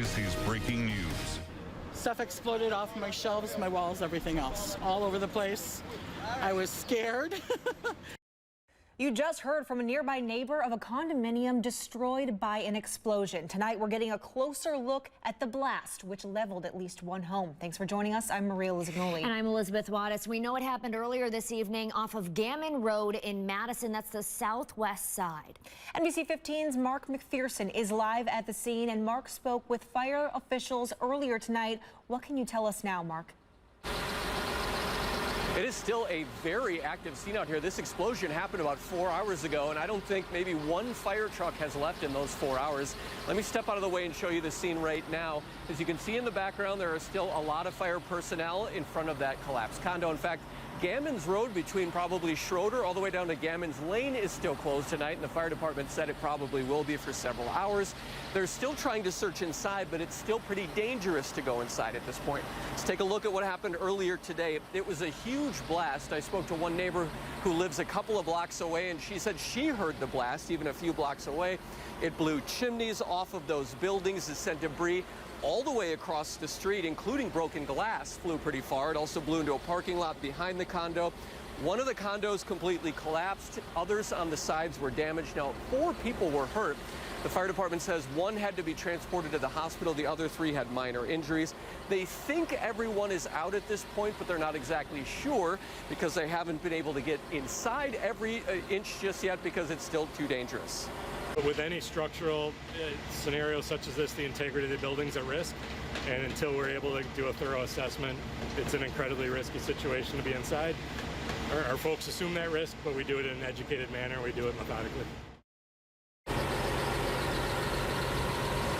WC's breaking news. Stuff exploded off my shelves, my walls, everything else, all over the place. I was scared. You just heard from a nearby neighbor of a condominium destroyed by an explosion. Tonight, we're getting a closer look at the blast, which leveled at least one home. Thanks for joining us. I'm Maria Lizignoli. And I'm Elizabeth Wattis. We know it happened earlier this evening off of Gammon Road in Madison. That's the southwest side. NBC 15's Mark McPherson is live at the scene, and Mark spoke with fire officials earlier tonight. What can you tell us now, Mark? It is still a very active scene out here. This explosion happened about 4 hours ago, and I don't think maybe one fire truck has left in those 4 hours. Let me step out of the way and show you the scene right now. As you can see in the background, there are still a lot of fire personnel in front of that collapsed condo. In fact, Gammon's Road between probably Schroeder all the way down to Gammon's Lane is still closed tonight, and the fire department said it probably will be for several hours. They're still trying to search inside, but it's still pretty dangerous to go inside at this point. Let's take a look at what happened earlier today. It was a huge blast. I spoke to one neighbor who lives a couple of blocks away, and she said she heard the blast even a few blocks away. It blew chimneys off of those buildings. It sent debris all the way across the street, including broken glass, flew pretty far. It also blew into a parking lot behind the condo. One of the condos completely collapsed. Others on the sides were damaged. Now, 4 people were hurt. The fire department says one had to be transported to the hospital. The other 3 had minor injuries. They think everyone is out at this point, but they're not exactly sure because they haven't been able to get inside every inch just yet because it's still too dangerous. With any structural scenario such as this, the integrity of the building's at risk, and until we're able to do a thorough assessment, it's an incredibly risky situation to be inside. Our folks assume that risk, but we do it in an educated manner. We do it methodically.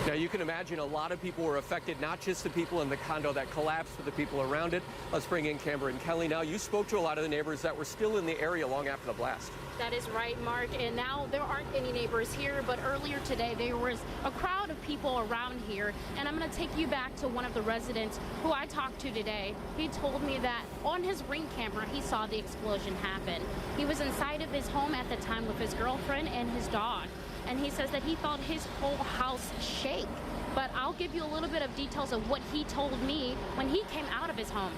Now, you can imagine a lot of people were affected, not just the people in the condo that collapsed, but the people around it. Let's bring in Camber and Kelly now. You spoke to a lot of the neighbors that were still in the area long after the blast. That is right, Mark, and now there aren't any neighbors here, but earlier today there was a crowd of people around here, and I'm going to take you back to one of the residents who I talked to today. He told me that on his Ring camera he saw the explosion happen. He was inside of his home at the time with his girlfriend and his dog, and he says that he felt his whole house shake. But I'll give you a little bit of details of what he told me when he came out of his home.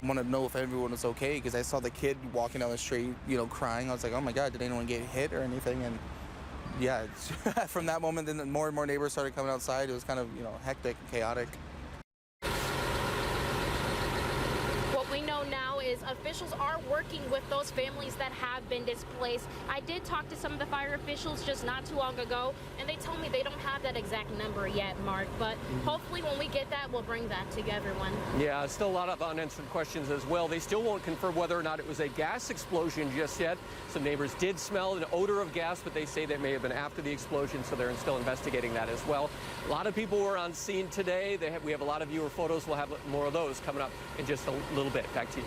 I wanted to know if everyone was okay because I saw the kid walking down the street, crying. I was like, oh my God, did anyone get hit or anything? And yeah, from that moment, then more and more neighbors started coming outside. It was kind of, hectic and chaotic. What we know now is officials are working with those families that have been displaced. I did talk to some of the fire officials just not too long ago, and they told me they don't have that exact number yet, Mark, but hopefully when we get that, we'll bring that to everyone. Yeah, still a lot of unanswered questions as well. They still won't confirm whether or not it was a gas explosion just yet. Some neighbors did smell an odor of gas, but they say that may have been after the explosion, so they're still investigating that as well. A lot of people were on scene today. We have a lot of viewer photos. We'll have more of those coming up in just a little bit. Back to you.